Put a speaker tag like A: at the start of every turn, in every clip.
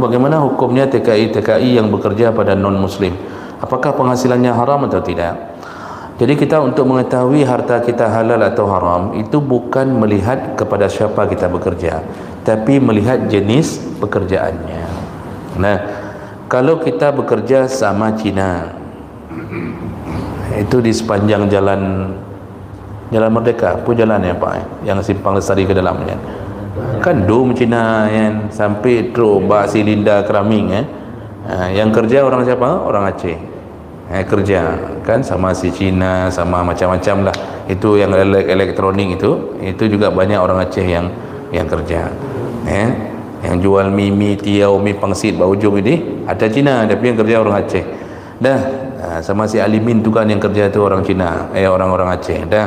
A: bagaimana hukumnya TKI yang bekerja pada non-muslim? Apakah penghasilannya haram atau tidak? Jadi kita untuk mengetahui harta kita halal atau haram itu bukan melihat kepada siapa kita bekerja, tapi melihat jenis pekerjaannya. Nah, kalau kita bekerja sama Cina, itu di sepanjang jalan Merdeka, apa jalan ya Pak, yang Simpang Lestari ke dalamnya, kan dom Cina yang sampai terus Bak Silinda Keraming yang kerja orang siapa? Orang Aceh. Kerja kan sama si Cina, sama macam-macam lah. Itu yang elektronik itu juga banyak orang Aceh yang kerja. Yang jual mie tiaw, mie pangsit bau ujung ini ada Cina, tapi yang kerja orang Aceh. Dah sama si Alimin tu kan yang kerja tu orang Cina, orang-orang Aceh. Dah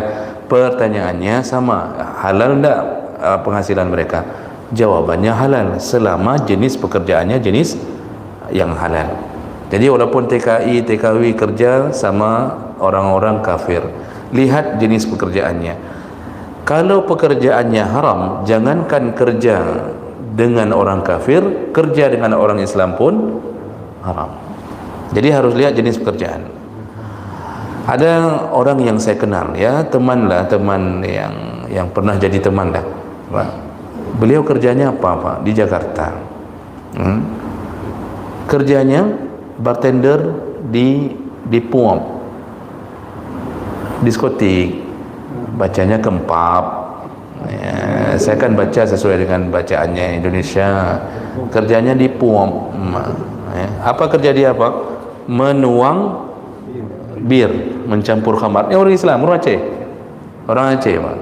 A: pertanyaannya sama, halal enggak penghasilan mereka? Jawabannya halal selama jenis pekerjaannya jenis yang halal. Jadi walaupun TKW kerja sama orang-orang kafir, lihat jenis pekerjaannya. Kalau pekerjaannya haram, jangankan kerja dengan orang kafir, kerja dengan orang Islam pun haram. Jadi harus lihat jenis pekerjaan. Ada orang yang saya kenal ya, teman yang pernah jadi teman dah. Beliau kerjanya apa Pak? Di Jakarta. Kerjanya bartender di pub, diskotik, bacanya kempap. Saya kan baca sesuai dengan bacaannya Indonesia. Kerjanya di pub. Apa kerja dia Pak? Menuang bir, mencampur khamar. Orang Islam, orang Aceh Pak.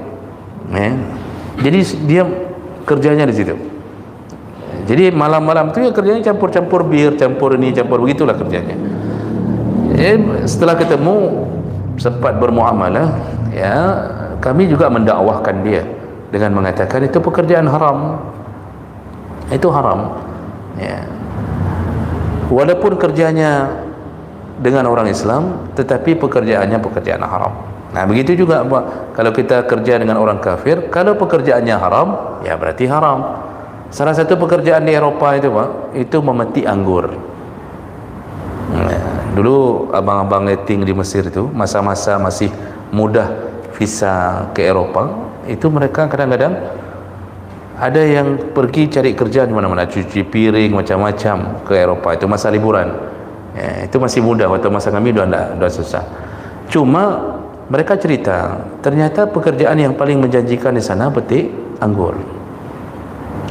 A: Jadi dia kerjanya di situ. Jadi malam-malam tu ya kerjanya campur-campur bir, campur ini, campur begitulah kerjanya. Setelah ketemu sempat bermuamalah, ya kami juga mendakwahkan dia dengan mengatakan itu pekerjaan haram. Itu haram. Ya. Walaupun kerjanya dengan orang Islam, tetapi pekerjaannya pekerjaan haram. Nah, begitu juga Pak, kalau kita kerja dengan orang kafir, kalau pekerjaannya haram, ya berarti haram. Salah satu pekerjaan di Eropah itu Pak, itu memetik anggur. Dulu abang-abang letting di Mesir itu, masa-masa masih mudah visa ke Eropah, itu mereka kadang-kadang ada yang pergi cari kerja di mana-mana, cuci piring macam-macam ke Eropah. Itu masa liburan. Itu masih mudah, waktu masa kami dah susah. Cuma mereka cerita, ternyata pekerjaan yang paling menjanjikan di sana petik anggur.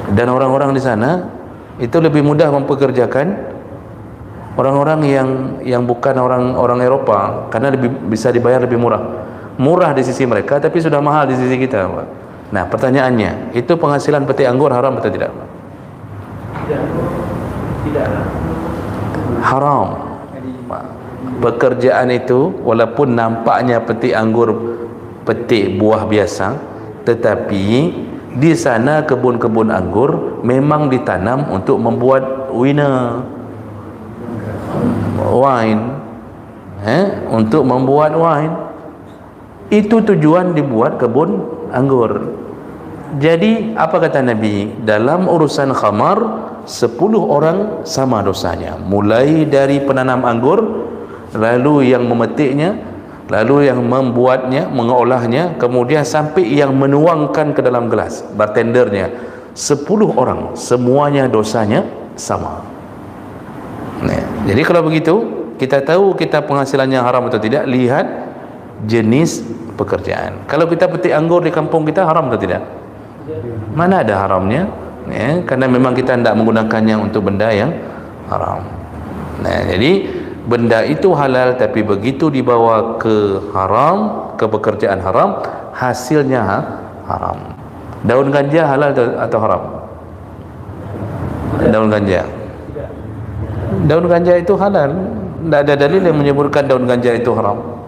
A: Dan orang-orang di sana itu lebih mudah mempekerjakan orang-orang yang bukan orang Eropah, karena bisa dibayar lebih murah di sisi mereka, tapi sudah mahal di sisi kita Pak. Nah pertanyaannya, itu penghasilan petik anggur haram atau tidak? Tidak. Haram. Pekerjaan itu walaupun nampaknya petik anggur, petik buah biasa, tetapi di sana kebun-kebun anggur memang ditanam untuk membuat wine, untuk membuat wine. Itu tujuan dibuat kebun anggur. Jadi apa kata Nabi? Dalam urusan khamar 10 orang sama dosanya, mulai dari penanam anggur, lalu yang memetiknya, lalu yang membuatnya, mengolahnya, kemudian sampai yang menuangkan ke dalam gelas, bartendernya. 10 orang semuanya dosanya sama. Jadi kalau begitu kita tahu kita penghasilannya haram atau tidak, lihat jenis pekerjaan. Kalau kita petik anggur di kampung kita, haram atau tidak? Mana ada haramnya? Karena memang kita tidak menggunakannya untuk benda yang haram. Jadi benda itu halal, tapi begitu dibawa ke haram, ke pekerjaan haram, hasilnya haram. Daun ganja halal atau haram? Daun ganja itu halal. Tidak ada dalil yang menyebutkan daun ganja itu haram.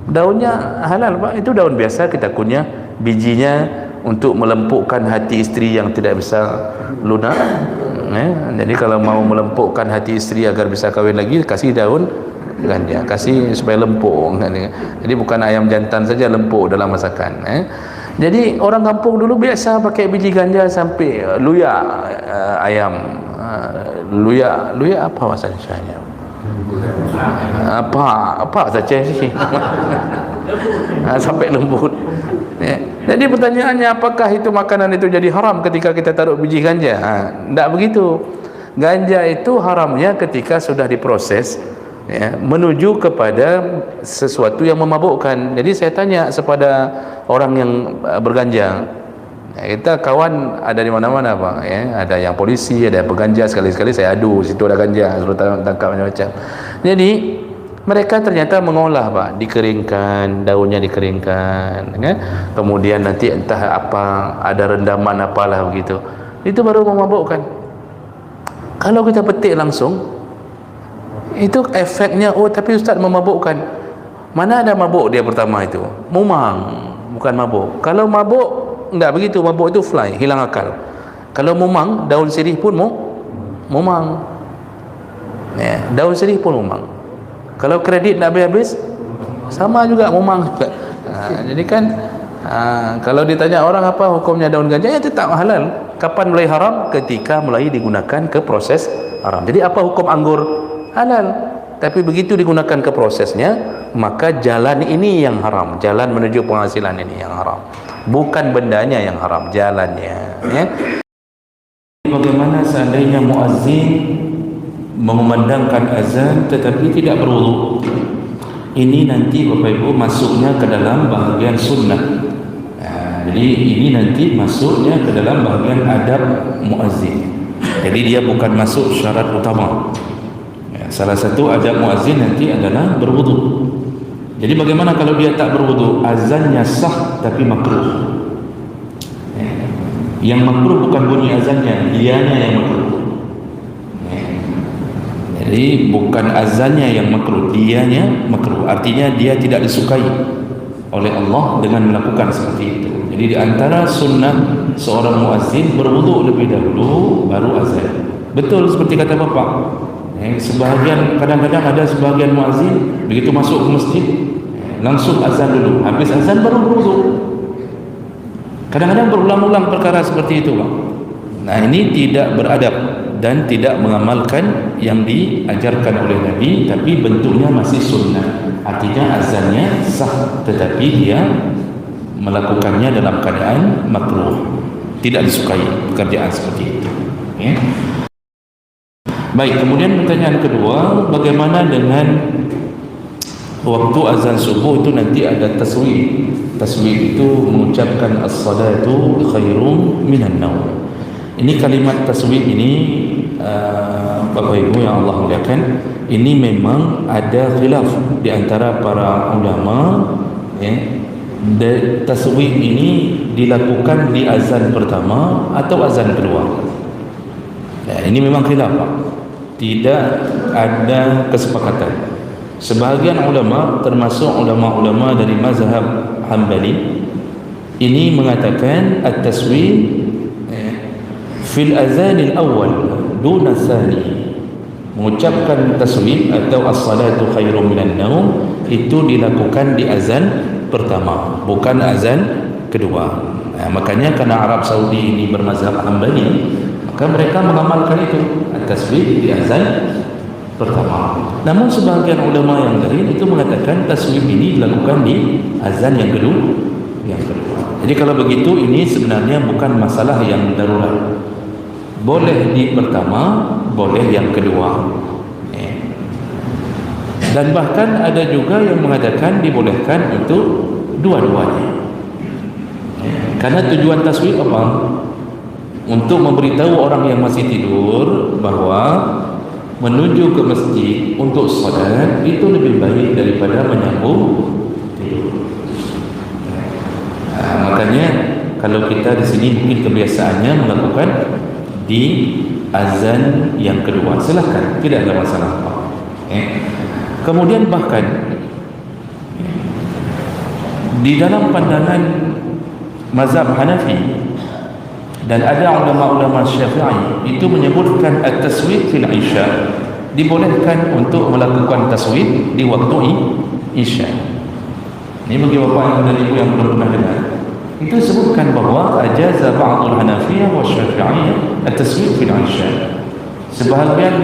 A: Daunnya halal Pak, itu daun biasa, kita kunyah bijinya untuk melempukkan hati isteri yang tidak bisa lunak. Jadi kalau mau melempukkan hati isteri agar bisa kahwin lagi, kasih daun ganja, kasih supaya lempuk. Jadi bukan ayam jantan saja lempuk dalam masakan. Jadi orang kampung dulu biasa pakai biji ganja sampai luya ayam, luya apa bahasa Indonesia? Apa saja sih? Sampai lembut. Ya. Jadi pertanyaannya, apakah itu makanan itu jadi haram ketika kita taruh biji ganja? Tidak begitu. Ganja itu haramnya ketika sudah diproses, ya, menuju kepada sesuatu yang memabukkan. Jadi saya tanya kepada orang yang berganja, ya, kita kawan ada di mana-mana Pak, ya, ada yang polisi, ada yang peganja, sekali-sekali saya adu, situ ada ganja, suruh tangkap macam-macam. Jadi mereka ternyata mengolah Pak, dikeringkan, daunnya dikeringkan, ya? Kemudian nanti entah apa, ada rendaman apalah begitu, itu baru memabukkan. Kalau kita petik langsung, itu efeknya, oh tapi Ustaz memabukkan. Mana ada mabuk dia pertama itu? Mumang, bukan mabuk. Kalau mabuk, enggak begitu, mabuk itu fly, hilang akal. Kalau mumang, daun sirih pun mumang, ya, daun sirih pun mumang. Kalau kredit nak habis-habis, sama juga mumang juga. Jadi kan kalau ditanya orang apa hukumnya daun ganja, ya tetap halal. Kapan mulai haram? Ketika mulai digunakan ke proses haram. Jadi apa hukum anggur? Halal. Tapi begitu digunakan ke prosesnya, maka jalan ini yang haram, jalan menuju penghasilan ini yang haram, bukan bendanya yang haram, jalannya, ya. Bagaimana seandainya muazzin mengumandangkan azan tetapi tidak berwudu? Ini nanti Bapak Ibu masuknya ke dalam bahagian sunnah. Jadi ini nanti masuknya ke dalam bahagian adab muazzin. Jadi dia bukan masuk syarat utama. Salah satu adab muazzin nanti adalah berwudu. Jadi bagaimana kalau dia tak berwudu? Azannya sah tapi makruh. Yang makruh bukan bunyi azannya, dianya yang makruh. Jadi bukan azannya yang makruh, dianya makruh. Artinya dia tidak disukai oleh Allah dengan melakukan seperti itu. Jadi di antara sunnah seorang muazzin berwudu lebih dahulu baru azan. Betul seperti kata Bapak. Sebahagian, kadang-kadang ada sebahagian muazzin begitu masuk ke masjid langsung azan dulu, habis azan baru berwudu. Kadang-kadang berulang-ulang perkara seperti itu Pak. Nah ini tidak beradab dan tidak mengamalkan yang diajarkan oleh Nabi, tapi bentuknya masih sunnah. Artinya azannya sah tetapi dia melakukannya dalam keadaan makruh, tidak disukai pekerjaan seperti itu, ya. Baik, kemudian pertanyaan kedua, bagaimana dengan waktu azan subuh itu nanti ada taswib. Taswib itu mengucapkan as-salatu khairum minan naum. Ini kalimat taswib ini Bapak Ibu yang Allah muliakan, ini memang ada khilaf di antara para ulama, ya. Taswib ini dilakukan di azan pertama atau azan kedua. Ya, ini memang khilaf Pak. Tidak ada kesepakatan. Sebahagian ulama termasuk ulama-ulama dari mazhab Hambali ini mengatakan at-taswib fil azanil awal duna tsani. Mengucapkan taswib atau as-salatu khairum minan naum itu dilakukan di azan pertama, bukan azan kedua. Nah, makanya karena Arab Saudi ini bermazhab Hambali, maka mereka mengamalkan itu at-taswib di azan pertama. Namun sebahagian ulama yang lain itu mengatakan taswib ini dilakukan di azan yang kedua. Jadi kalau begitu ini sebenarnya bukan masalah yang darurat. Boleh di pertama, boleh yang kedua. Dan bahkan ada juga yang mengatakan dibolehkan untuk dua-duanya. Karena tujuan taswib apa? Untuk memberitahu orang yang masih tidur bahwa menuju ke masjid untuk salat itu lebih baik daripada menyambung tidur. Makanya kalau kita di sini mungkin kebiasaannya melakukan di azan yang kedua, silahkan, tidak ada masalah. Kemudian bahkan di dalam pandangan mazhab Hanafi dan ada ulama-ulama Syafi'i itu menyebutkan at-taswib fil isya, dibolehkan untuk melakukan taswib di waktu isya. Ini bagi bapak dan ibu yang belum pernah dengar, Itu disebutkan bahawa ajaza ba'dul Hanafiyah wa Syafi'iyah at-taswib fil 'isya. Sebahagian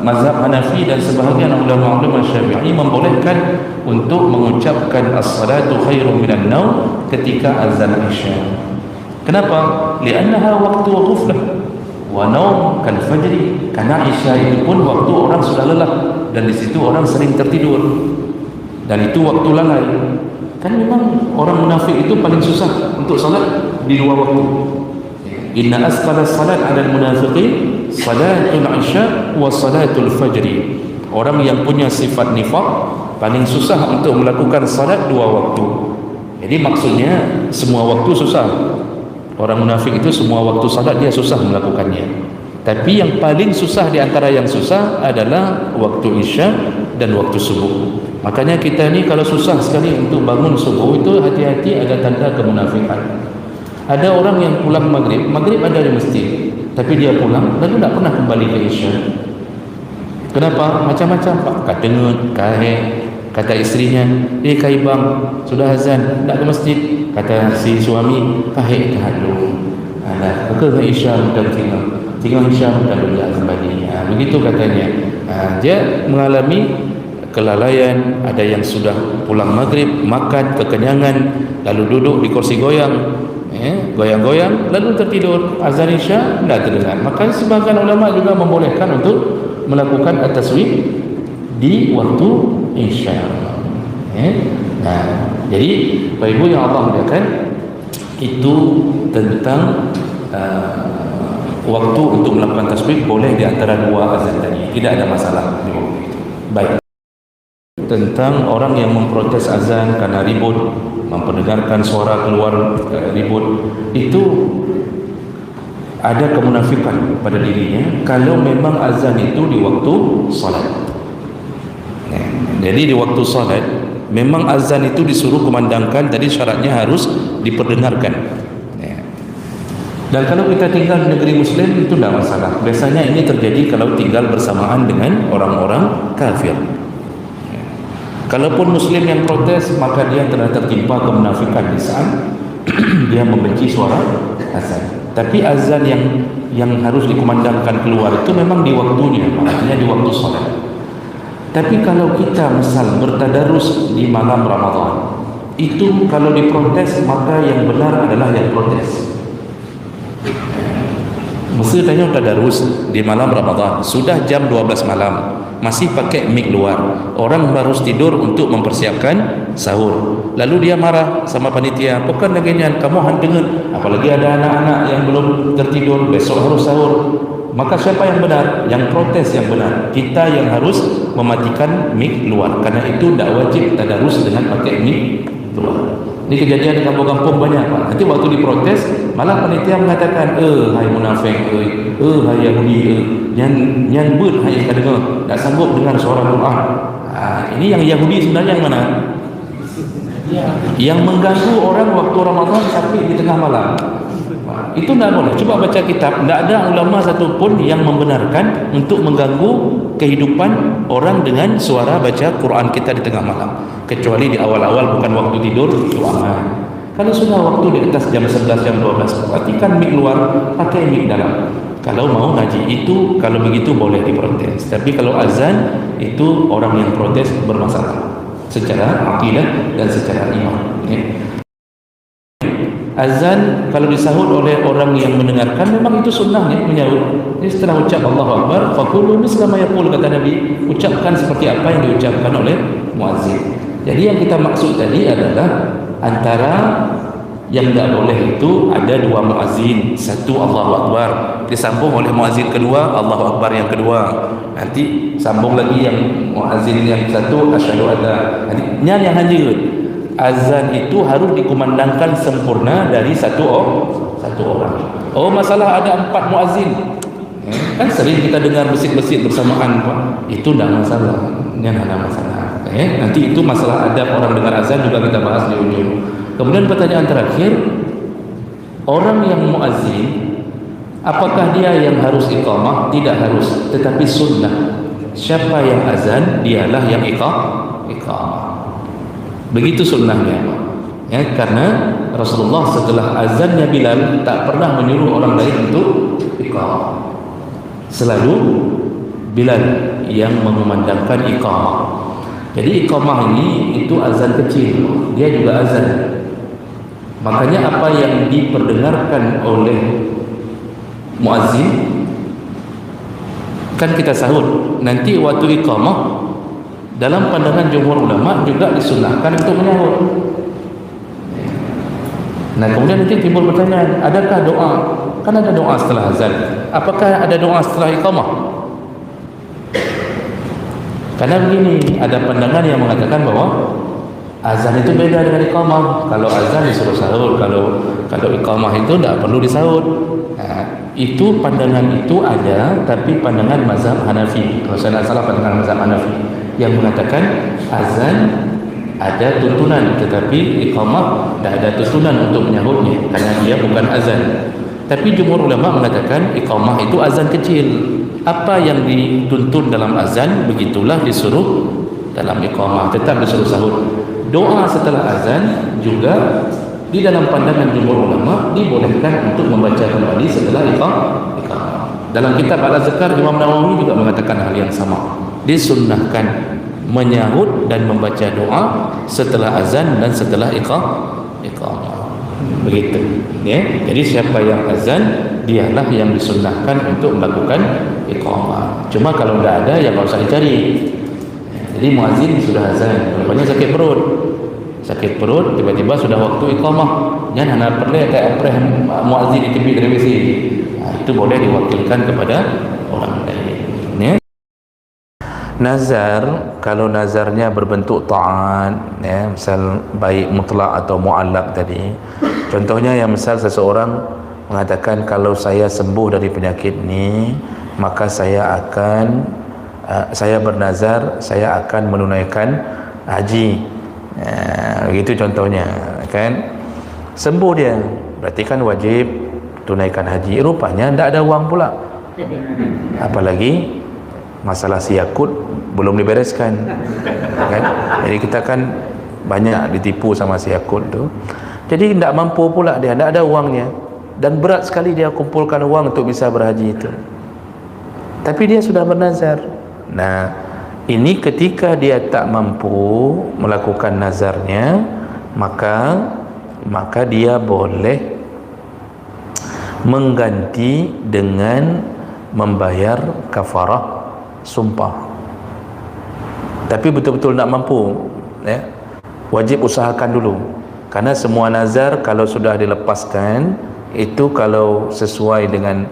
A: mazhab Hanafi dan sebahagian ulama-ulama Syafi'i membolehkan untuk mengucapkan as-salatu khairum minan naum ketika azan Isya. Kenapa? Li'annaha waktu ghuflah wa naum kal fajri. Karena Isya itu pun waktu orang sudah lelah dan di situ orang sering tertidur. Dan itu waktu lalai. Kan memang orang munafik itu paling susah untuk salat di dua waktu. Inna asqala salat 'ala al-munafiqin salatul isya wa salatul fajri. Orang yang punya sifat nifaq paling susah untuk melakukan salat dua waktu. Jadi maksudnya semua waktu susah. Orang munafik itu semua waktu salat dia susah melakukannya. Tapi yang paling susah di antara yang susah adalah waktu isya dan waktu subuh. Makanya kita ni kalau susah sekali untuk bangun subuh itu hati-hati, ada tanda kemunafikan. Ada orang yang pulang maghrib ada di masjid, tapi dia pulang lalu tak pernah kembali ke isya. Kenapa? Macam-macam pak. Kata ngut, kata istrinya, kai bang, sudah azan, tak ke masjid. Kata si suami, kahit kahadlu. Alah, ke isya dan tinggal isya dan kembali. Begitu katanya. Dia mengalami kelalaian. Ada yang sudah pulang maghrib, makan kekenyangan, lalu duduk di kursi goyang, goyang-goyang, lalu tertidur. Azan isya tidak terdengar. Maka sebagian ulama juga membolehkan untuk melakukan at-taswib di waktu isya. Jadi Bapak Ibu yang Allah muliakan, itu tentang waktu untuk melakukan tasbih boleh di antara dua azan tadi, tidak ada masalah di waktu itu. Baik. Tentang orang yang memprotes azan karena ribut, memperdengarkan suara keluar ribut, itu ada kemunafikan pada dirinya kalau memang azan itu di waktu salat. Jadi di waktu salat memang azan itu disuruh kumandangkan, tadi syaratnya harus diperdengarkan. Dan kalau kita tinggal di negeri muslim itu tidak masalah. Biasanya ini terjadi kalau tinggal bersamaan dengan orang-orang kafir. Kalaupun muslim yang protes, maka dia telah tertimpa kemunafikan di saat dia membenci suara azan. Tapi azan yang harus dikumandangkan keluar itu memang di waktunya, maksudnya di waktu salat. Tapi kalau kita misal bertadarus di malam Ramadan, itu kalau diprotes maka yang benar adalah yang protes. Mesti tanya tadarus di malam Ramadan, sudah jam 12 malam, masih pakai mic luar, orang harus tidur untuk mempersiapkan sahur. Lalu dia marah sama panitia, bukan lagi kamu handengan, apalagi ada anak-anak yang belum tertidur, besok harus sahur. Maka siapa yang benar? Yang protes yang benar. Kita yang harus mematikan mic luar, karena itu tidak wajib tadarus dengan pakai mic luar. Ini kejadian di kampung-kampung banyak pak. Nanti waktu diprotes, malah panitia mengatakan, hai munafik, hai Yahudi, yang ber, hai kadang tak sanggup dengar suara Quran. Ini yang Yahudi sebenarnya yang mana? Yang mengganggu orang waktu Ramadan sampai di tengah malam. Itu tidak boleh. Coba baca kitab, tidak ada ulama satupun yang membenarkan untuk mengganggu kehidupan orang dengan suara baca Quran kita di tengah malam, kecuali di awal-awal bukan waktu tidur, itu aman. Kalau sudah waktu di atas jam 11, jam 12, perhatikan mic luar, pakai mic dalam. Kalau mau ngaji itu, kalau begitu boleh diprotes. Tapi kalau azan itu orang yang protes bermasalah secara akidah dan secara iman. Azan kalau disahut oleh orang yang mendengarkan memang itu sunnahnya menyahut. Jadi setelah ucap Allahu Akbar, faqulu misla ma yaqul, kata Nabi, ucapkan seperti apa yang diucapkan oleh muazzin. Jadi yang kita maksud tadi adalah antara yang tidak boleh itu ada dua muazzin, satu Allahu Akbar disambung oleh muazzin kedua Allahu Akbar yang kedua, nanti sambung lagi yang muazzin yang satu asyhadu alla. Nanti yang hanya azan itu harus dikumandangkan sempurna dari satu orang. Oh, masalah ada 4 muazzin. Kan sering kita dengar masjid-masjid bersamaan, Pak. Itu tidak masalah. Ini ada masalah. Nanti itu masalah adab orang dengar azan juga kita bahas di ujung. Kemudian pertanyaan terakhir, orang yang muazzin, apakah dia yang harus iqamah? Tidak harus, tetapi sunnah. Siapa yang azan, dialah yang iqamah. Begitu sunnahnya.
B: ya, karena Rasulullah setelah azannya Bilal tak pernah menyuruh orang lain untuk iqamah, selalu Bilal yang mengumandangkan iqamah. Jadi iqamah ini itu azan kecil, dia juga azan. Makanya apa yang diperdengarkan oleh muazzin kan kita sahut. Nanti waktu iqamah dalam pandangan jumhur ulama juga disunahkan untuk menyahut. Nah, kemudian nanti timbul pertanyaan, adakah doa? Kan ada doa setelah azan. Apakah ada doa setelah iqamah? Karena begini, ada pandangan yang mengatakan bahwa azan itu beda dengan iqamah. Kalau azan disuruh sahur, kalau iqamah itu tidak perlu disahut. Nah, itu pandangan itu ada, tapi pandangan mazhab Hanafi. Kalau saya tidak salah, pandangan mazhab Hanafi yang mengatakan azan ada tuntunan, tetapi iqamah tidak ada tuntunan untuk menyahutnya karena dia bukan azan. Tapi jumhur ulama mengatakan iqamah itu azan kecil. Apa yang dituntun dalam azan, begitulah disuruh dalam iqamah, tetap disuruh sahut. Doa setelah azan juga di dalam pandangan jumhur ulama dibolehkan untuk membaca kembali setelah iqamah. Dalam kitab Al-Azkar, Imam Nawawi juga mengatakan hal yang sama. Disunnahkan menyahut dan membaca doa setelah azan dan setelah iqamah. Begitu, ya. Jadi siapa yang azan, dialah yang disunnahkan untuk melakukan iqamah. Cuma kalau tidak ada, ya tidak usah dicari. Jadi muazzin sudah azan, rupanya sakit perut, tiba-tiba sudah waktu iqamah, jangan hanya perlu kayak muazzin di tepi televisi. Nah, itu boleh diwakilkan kepada orang lain, ya.
A: Nazar, kalau nazarnya berbentuk ta'an, ya, misal baik mutlak atau mu'allaq tadi. Contohnya yang misal seseorang mengatakan kalau saya sembuh dari penyakit ini, maka saya bernazar saya akan menunaikan haji. Begitu contohnya, kan? Sembuh dia, berarti kan wajib tunaikan haji. Rupanya tidak ada uang pula. Apalagi masalah siakut belum dibereskan, kan? Jadi kita kan banyak ditipu sama siakut tu. Jadi tidak mampu pula dia, tidak ada uangnya, dan berat sekali dia kumpulkan uang untuk bisa berhaji itu. Tapi dia sudah bernazar. Nah, ini ketika dia tak mampu melakukan nazarnya, maka dia boleh mengganti dengan membayar kafarah sumpah. Tapi betul-betul nak mampu, ya, wajib usahakan dulu. Karena semua nazar kalau sudah dilepaskan, itu kalau sesuai dengan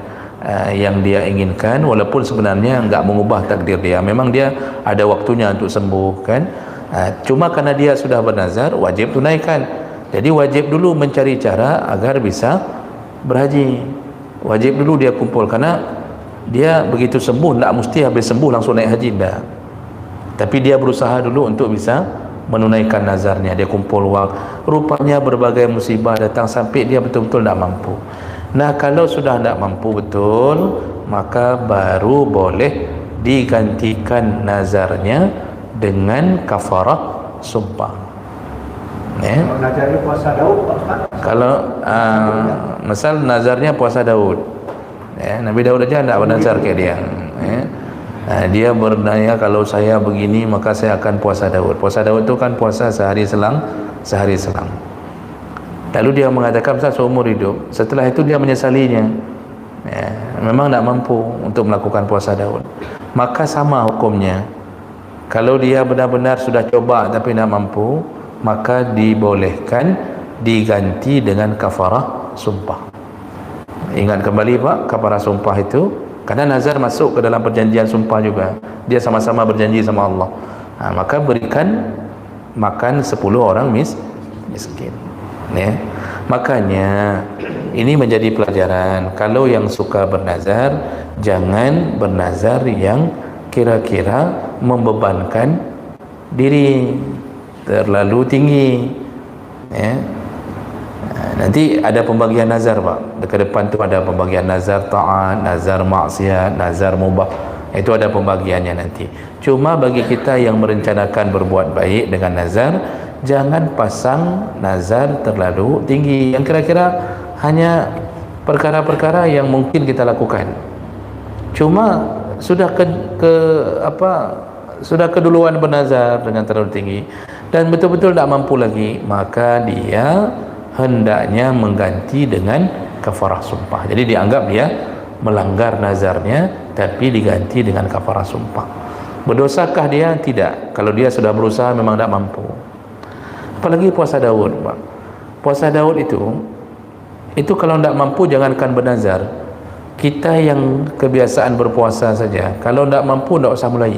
A: yang dia inginkan, walaupun sebenarnya enggak mengubah takdir dia, memang dia ada waktunya untuk sembuh, kan? Cuma karena dia sudah bernazar, wajib tunaikan. Jadi wajib dulu mencari cara agar bisa berhaji. Wajib dulu dia kumpul, karena dia begitu sembuh, tak mesti habis sembuh langsung naik haji, dah. Tapi dia berusaha dulu untuk bisa menunaikan nazarnya. Dia kumpul wang. Rupanya berbagai musibah datang sampai dia betul-betul tak mampu. Nah, kalau sudah tak mampu betul, maka baru boleh digantikan nazarnya dengan kafarah sumpah. Ya.
C: Kalau nazarnya puasa Daud, Pak.
A: Kalau misal nazarnya puasa Daud, ya, Nabi Daud aja tidak bernazar kayak dia, ya. Dia bernaya kalau saya begini maka saya akan puasa Daud. Puasa Daud itu kan puasa sehari selang. Lalu dia mengatakan seumur hidup. Setelah itu dia menyesalinya, ya, memang tidak mampu untuk melakukan puasa Daud. Maka sama hukumnya. Kalau dia benar-benar sudah coba tapi tidak mampu, maka dibolehkan diganti dengan kafarah sumpah. Ingat kembali Pak, kafarah sumpah itu, karena nazar masuk ke dalam perjanjian sumpah juga. Dia sama-sama berjanji sama Allah. Maka berikan makan 10 orang miskin, ya. Makanya ini menjadi pelajaran. Kalau yang suka bernazar, jangan bernazar yang kira-kira membebankan diri terlalu tinggi, ya. Nanti ada pembagian nazar Pak. Ke depan tu ada pembagian nazar ta'at, nazar maksiat, nazar mubah. Itu ada pembagiannya nanti. Cuma bagi kita yang merencanakan berbuat baik dengan nazar, jangan pasang nazar terlalu tinggi yang kira-kira hanya perkara-perkara yang mungkin kita lakukan. Cuma sudah sudah keduluan bernazar dengan terlalu tinggi dan betul-betul tak mampu lagi, maka dia hendaknya mengganti dengan kafarah sumpah. Jadi dianggap dia melanggar nazarnya, tapi diganti dengan kafarah sumpah. Berdosakah dia? Tidak. Kalau dia sudah berusaha memang tak mampu. Apalagi puasa Daud, Pak. Puasa Daud itu kalau tak mampu jangankan bernazar. Kita yang kebiasaan berpuasa saja, kalau tak mampu tak usah mulai.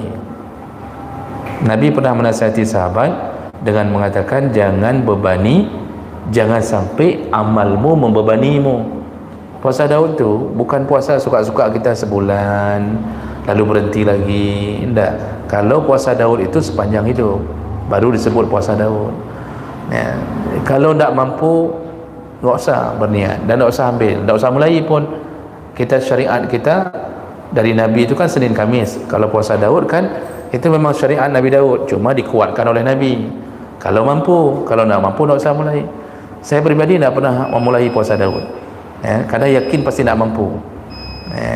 A: Nabi pernah menasihati sahabat dengan mengatakan, jangan bebani, jangan sampai amalmu membebanimu. Puasa Daud tu bukan puasa suka-suka kita sebulan lalu berhenti lagi. Tidak. Kalau puasa Daud itu sepanjang hidup baru disebut puasa Daud. Ya. Kalau tak mampu, tak usah berniat dan tak usah ambil, tak usah mulai pun. Kita syariat kita dari Nabi itu kan Senin Kamis. Kalau puasa Daud kan itu memang syariat Nabi Daud, cuma dikuatkan oleh Nabi. Kalau mampu, kalau tak mampu tak usah mulai. Saya pribadi tak pernah memulai puasa Daud, ya, karena yakin pasti tak mampu.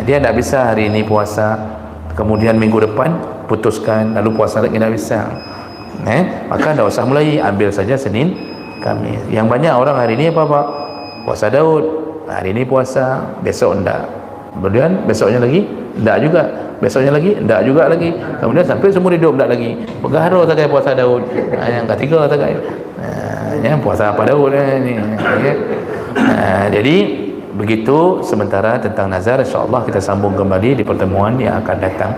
A: Dia tak bisa hari ini puasa, kemudian minggu depan putuskan lalu puasa lagi, tak bisa. Maka tak usah mulai, ambil saja Senin Kamis. Yang banyak orang hari ini apa Pak? Puasa Daud, hari ini puasa, besok enggak, kemudian besoknya lagi enggak juga, besoknya lagi enggak juga lagi, kemudian sampai seumur hidup enggak lagi. Bergaruh tak kayak puasa Daud. Yang ketiga tak kayak puasa apa Daud ni. Jadi begitu sementara tentang nazar. InsyaAllah kita sambung kembali di pertemuan yang akan datang.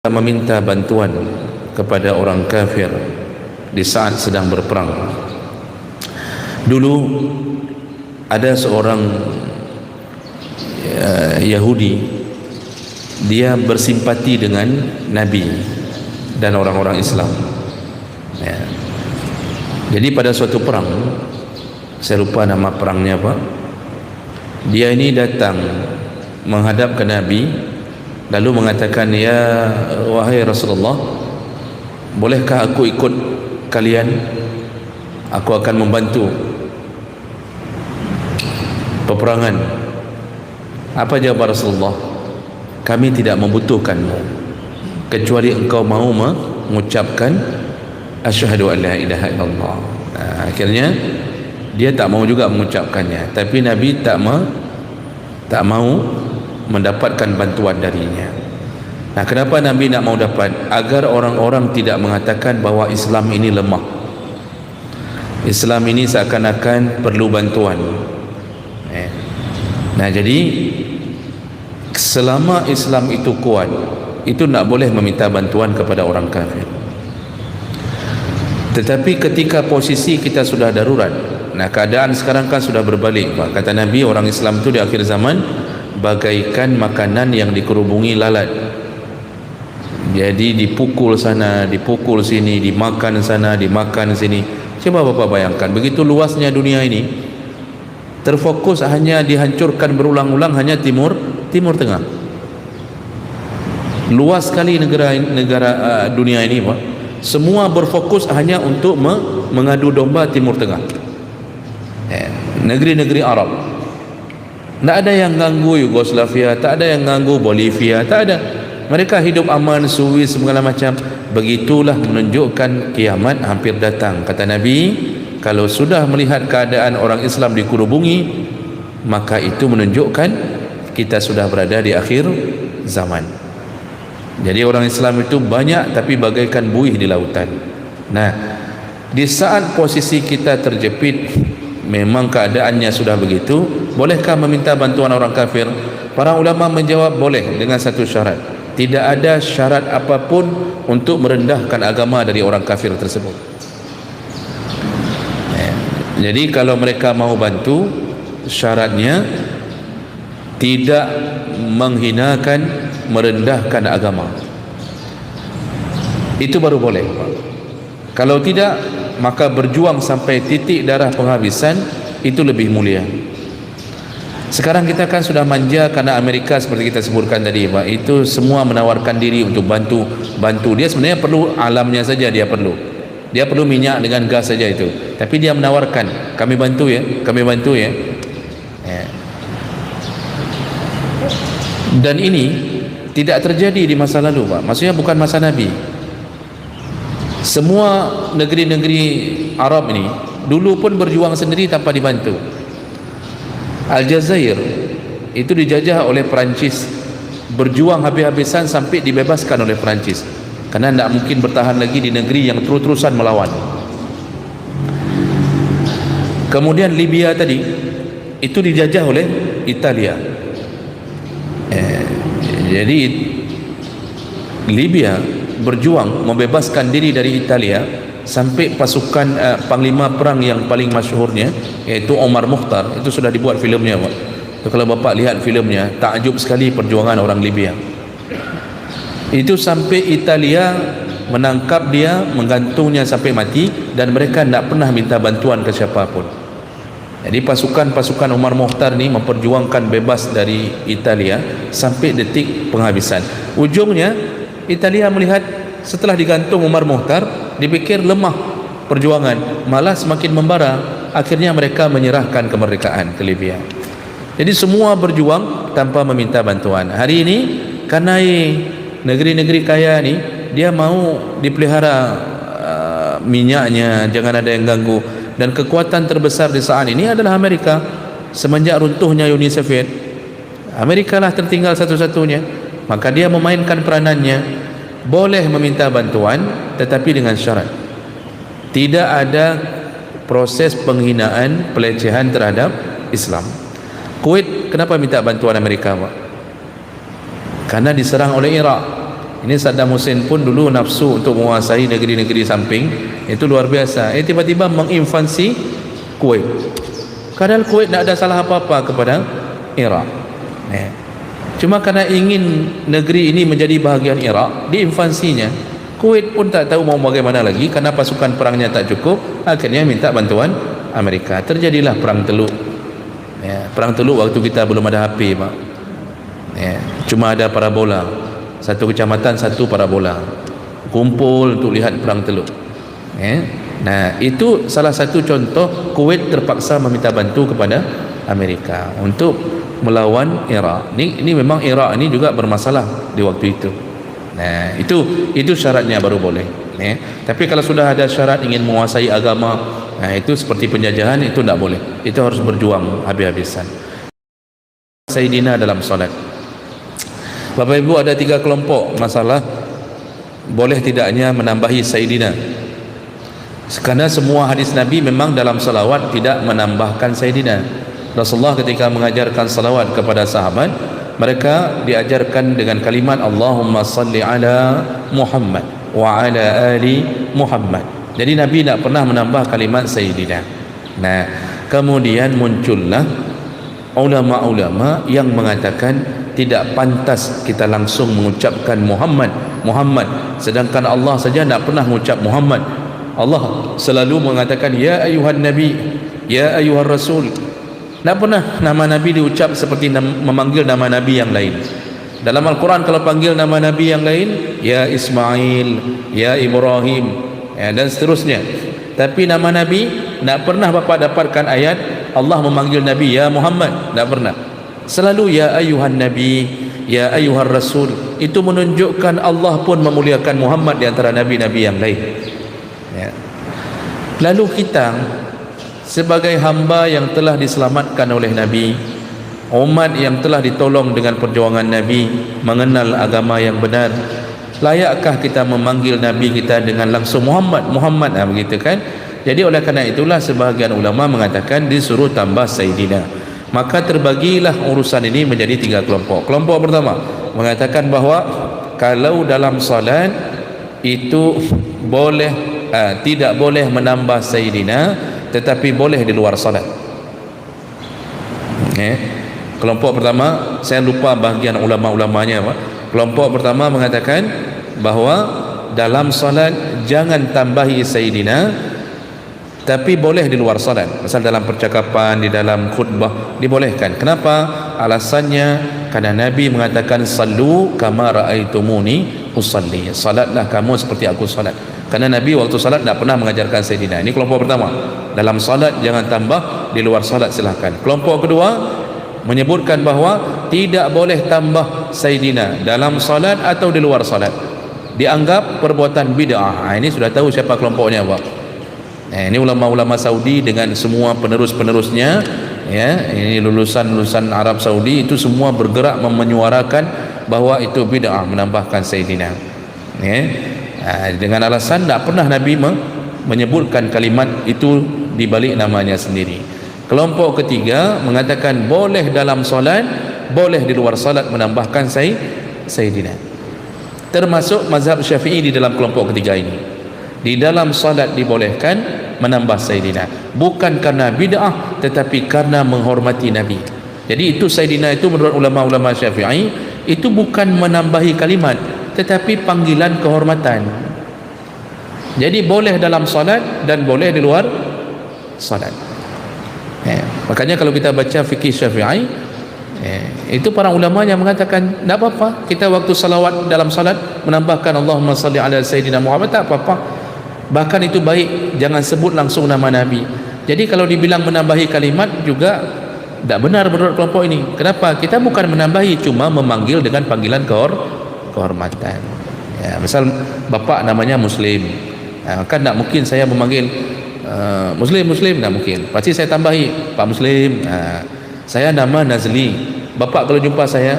A: Meminta bantuan kepada orang kafir di saat sedang berperang. Dulu ada seorang Yahudi, dia bersimpati dengan Nabi dan orang-orang Islam. Ya. Jadi pada suatu perang, saya lupa nama perangnya apa, dia ini datang menghadap ke Nabi lalu mengatakan, ya wahai Rasulullah, bolehkah aku ikut kalian? Aku akan membantu peperangan. Apa jawab Rasulullah? Kami tidak membutuhkanmu kecuali engkau mau mengucapkan asyhadu an la ilaha illallah. Akhirnya dia tak mau juga mengucapkannya, tapi Nabi tak mau mendapatkan bantuan darinya. Kenapa Nabi nak mau dapat? Agar orang-orang tidak mengatakan bahawa Islam ini lemah, Islam ini seakan-akan perlu bantuan. Jadi selama Islam itu kuat, itu tak boleh meminta bantuan kepada orang kafir. Tetapi ketika posisi kita sudah darurat, keadaan sekarang kan sudah berbalik, Pak. Kata Nabi, orang Islam itu di akhir zaman bagaikan makanan yang dikerubungi lalat. Jadi dipukul sana, dipukul sini, dimakan sana, dimakan sini. Coba Bapak bayangkan, begitu luasnya dunia ini, terfokus hanya dihancurkan berulang-ulang hanya timur tengah. Luas sekali negara dunia ini, Pak. Semua berfokus hanya untuk mengadu domba timur tengah, negeri-negeri Arab. Tak ada yang ganggu Yugoslavia, tak ada yang ganggu Bolivia, tak ada. Mereka hidup aman, Swiss, segala macam. Begitulah menunjukkan kiamat hampir datang. Kata Nabi, kalau sudah melihat keadaan orang Islam dikerubungi, maka itu menunjukkan kita sudah berada di akhir zaman. Jadi orang Islam itu banyak tapi bagaikan buih di lautan. Di saat posisi kita terjepit, memang keadaannya sudah begitu, bolehkah meminta bantuan orang kafir? Para ulama menjawab boleh dengan satu syarat. Tidak ada syarat apapun untuk merendahkan agama dari orang kafir tersebut. Jadi kalau mereka mau bantu, syaratnya tidak menghinakan, merendahkan agama. Itu baru boleh. Kalau tidak, maka berjuang sampai titik darah penghabisan, itu lebih mulia. Sekarang kita kan sudah manja karena Amerika seperti kita sebutkan tadi, Pak, itu semua menawarkan diri untuk bantu. Dia sebenarnya perlu alamnya saja, dia perlu.
B: Dia perlu minyak dengan gas saja itu, tapi dia menawarkan, kami bantu ya, kami bantu ya. Dan ini tidak terjadi di masa lalu, Pak. Maksudnya bukan masa Nabi. Semua negeri-negeri Arab ini dulu pun berjuang sendiri tanpa dibantu. Aljazair itu dijajah oleh Perancis, berjuang habis-habisan sampai dibebaskan oleh Perancis, karena tidak mungkin bertahan lagi di negeri yang terus-terusan melawan. Kemudian Libya tadi itu dijajah oleh Italia. Jadi Libya berjuang membebaskan diri dari Italia sampai pasukan panglima perang yang paling masyhurnya yaitu Omar Mukhtar, itu sudah dibuat filmnya, Pak. Itu kalau Bapak lihat filmnya, takjub sekali perjuangan orang Libya. Itu sampai Italia menangkap dia, menggantungnya sampai mati, dan mereka tidak pernah minta bantuan ke siapapun. Jadi pasukan Omar Mukhtar ni memperjuangkan bebas dari Italia sampai detik penghabisan. Ujungnya Italia melihat setelah digantung Omar Mukhtar, dipikir lemah perjuangan, malah semakin membara. Akhirnya mereka menyerahkan kemerdekaan ke Libya. Jadi semua berjuang tanpa meminta bantuan. Hari ini karena negeri-negeri kaya ni dia mau dipelihara minyaknya, jangan ada yang ganggu. Dan kekuatan terbesar di saat ini adalah Amerika. Semenjak runtuhnya Uni Soviet, Amerika lah tertinggal satu-satunya. Maka dia memainkan peranannya, boleh meminta bantuan tetapi dengan syarat tidak ada proses penghinaan, pelecehan terhadap Islam. Kuwait kenapa minta bantuan Amerika, Pak? Karena diserang oleh Iraq. Ini Saddam Hussein pun dulu nafsu untuk menguasai negeri-negeri samping, itu luar biasa. Tiba-tiba menginvasi Kuwait. Padahal Kuwait tidak ada salah apa-apa kepada Iraq. Cuma karena ingin negeri ini menjadi bahagian Iraq, diinvasinya. Kuwait pun tak tahu mau bagaimana lagi, karena pasukan perangnya tak cukup, akhirnya minta bantuan Amerika. Terjadilah perang Teluk. Perang Teluk waktu kita belum ada HP, Pak. Cuma ada parabola. Satu kecamatan satu parabola, kumpul untuk lihat perang Teluk. Nah, itu salah satu contoh Kuwait terpaksa meminta bantu kepada Amerika untuk melawan Iraq. Ini memang Iraq ini juga bermasalah di waktu itu. Nah, itu syaratnya baru boleh. Tapi kalau sudah ada syarat ingin menguasai agama, nah itu seperti penjajahan, itu tidak boleh. Itu harus berjuang habis-habisan. Sayyidina dalam solat. Bapak Ibu, ada 3 kelompok masalah boleh tidaknya menambahi Sayyidina. Karena semua hadis Nabi memang dalam salawat tidak menambahkan Sayyidina. Rasulullah ketika mengajarkan salawat kepada sahabat, mereka diajarkan dengan kalimat Allahumma salli ala Muhammad wa ala ali Muhammad. Jadi Nabi tidak pernah menambah kalimat Sayyidina. Nah, kemudian muncullah ulama-ulama yang mengatakan tidak pantas kita langsung mengucapkan Muhammad, sedangkan Allah saja tidak pernah mengucap Muhammad. Allah selalu mengatakan ya ayuhan nabi, ya ayuhan rasul. Tak pernah nama Nabi diucap seperti memanggil nama Nabi yang lain. Dalam Al-Quran kalau panggil nama Nabi yang lain, ya Ismail, ya Ibrahim, dan seterusnya. Tapi nama Nabi tak pernah Bapak dapatkan ayat Allah memanggil Nabi ya Muhammad, tak pernah. Selalu ya ayuhan nabi, ya ayuhan rasul. Itu menunjukkan Allah pun memuliakan Muhammad di antara nabi-nabi yang lain. Lalu kita sebagai hamba yang telah diselamatkan oleh Nabi, umat yang telah ditolong dengan perjuangan Nabi mengenal agama yang benar, layakkah kita memanggil Nabi kita dengan langsung Muhammad, begitu kan? Jadi oleh karena itulah sebahagian ulama mengatakan disuruh tambah Sayyidina. Maka terbagilah urusan ini menjadi 3 kelompok. Kelompok pertama mengatakan bahawa kalau dalam salat itu boleh tidak boleh menambah Sayyidina, tetapi boleh di luar salat. Kelompok pertama, saya lupa bahagian ulama-ulamanya, Pak. Kelompok pertama mengatakan bahawa dalam salat jangan tambahi Sayyidina, tapi boleh di luar salat. Misal dalam percakapan, di dalam khutbah dibolehkan. Kenapa? Alasannya karena Nabi mengatakan sallu kama raaitumuni usalli. Salatlah kamu seperti aku salat. Karena Nabi waktu salat tidak pernah mengajarkan Sayyidina. Ini kelompok pertama. Dalam salat jangan tambah, di luar salat silahkan. Kelompok kedua menyebutkan bahawa tidak boleh tambah Sayyidina dalam salat atau di luar salat. Dianggap perbuatan bid'ah. Ini sudah tahu siapa kelompoknya, Pak. Ini ulama-ulama Saudi dengan semua penerus-penerusnya, ya, ini lulusan Arab Saudi itu semua bergerak menyuarakan bahawa itu bid'ah menambahkan Sayyidina. Ya. Dengan alasan tak pernah Nabi menyebutkan kalimat itu di balik namanya sendiri. Kelompok ketiga mengatakan boleh dalam solat, boleh di luar solat menambahkan Sayyidina. Termasuk mazhab Syafi'i di dalam kelompok ketiga ini. Di dalam solat dibolehkan menambah Sayyidina, bukan karena bid'ah tetapi karena menghormati Nabi. Jadi itu Sayyidina itu menurut ulama-ulama Syafi'i itu bukan menambahi kalimat tetapi panggilan kehormatan. Jadi boleh dalam salat dan boleh di luar salat. Makanya kalau kita baca fikih Syafi'i, itu para ulama yang mengatakan tak apa-apa kita waktu salawat dalam salat menambahkan Allahumma salli ala Sayyidina Muhammad, tak apa-apa. Bahkan itu baik, jangan sebut langsung nama Nabi. Jadi kalau dibilang menambahi kalimat juga tak benar menurut kelompok ini. Kenapa? Kita bukan menambahi, cuma memanggil dengan panggilan kehormatan. Ya, misal bapak namanya Muslim, kan tak mungkin saya memanggil Muslim, tak mungkin. Pasti saya tambahi Pak Muslim. Saya nama Nazli. Bapak kalau jumpa saya,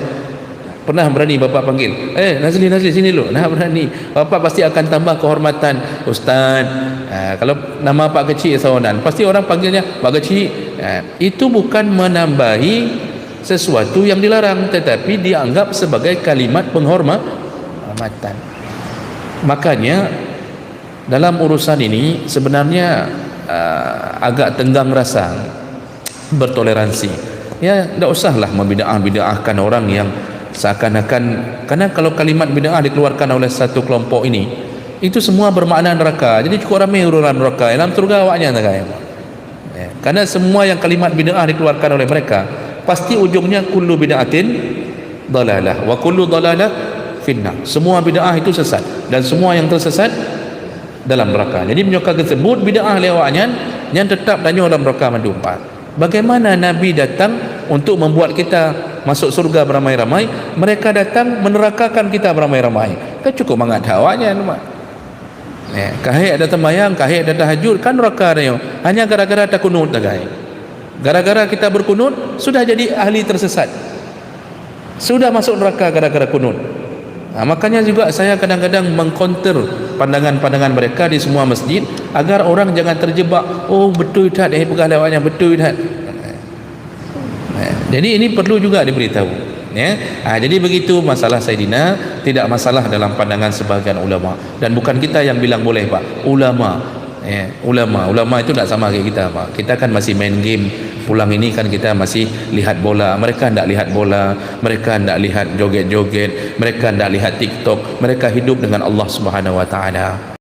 B: pernah berani bapak panggil, Nazli sini dulu? Nah, berani. Bapak pasti akan tambah kehormatan, Ustaz. Kalau nama Pak Kecil Sawanan, pasti orang panggilnya Pak Kecil. Itu bukan menambahi sesuatu yang dilarang, tetapi dianggap sebagai kalimat penghormatan. Makanya dalam urusan ini sebenarnya agak tenggang rasa bertoleransi. Ya, tidak usahlah membid'ah-bid'ahkan orang yang seakan-akan, karena kalau kalimat bid'ah dikeluarkan oleh satu kelompok ini, itu semua bermakna neraka. Jadi cukup ramai urusan neraka, dalam surga awaknya tak kaya. Karena semua yang kalimat bid'ah dikeluarkan oleh mereka, pasti ujungnya kullu bid'atin dalalah wa kullu dalalah finnar. Semua bid'ah itu sesat dan semua yang tersesat dalam neraka. Jadi mereka tersebut bid'ah lewatnya yang tetap danyo dalam neraka mendumpah. Bagaimana Nabi datang untuk membuat kita masuk surga beramai-ramai, mereka datang menerakakan kita beramai-ramai. Kan cukup mangat hawanya nama. Kahik ada tembayang, kahik ada tahajud, kan neraka danyo. Hanya gara-gara tak kunut tak kahik. Gara-gara kita berkunut sudah jadi ahli tersesat, sudah masuk neraka gara-gara kunut. Makanya juga saya kadang-kadang mengcounter pandangan-pandangan mereka di semua masjid agar orang jangan terjebak, oh betul tak pegah lewatnya, betul tak. Jadi ini perlu juga diberitahu, ya. Jadi begitu masalah Sayyidina, tidak masalah dalam pandangan sebagian ulama, dan bukan kita yang bilang boleh, Pak. Ulama itu tak sama kayak kita, Pak. Kita kan masih main game. Pulang ini kan kita masih lihat bola. Mereka tidak lihat bola, mereka tidak lihat joget-joget, mereka tidak lihat TikTok. Mereka hidup dengan Allah Subhanahu wa taala.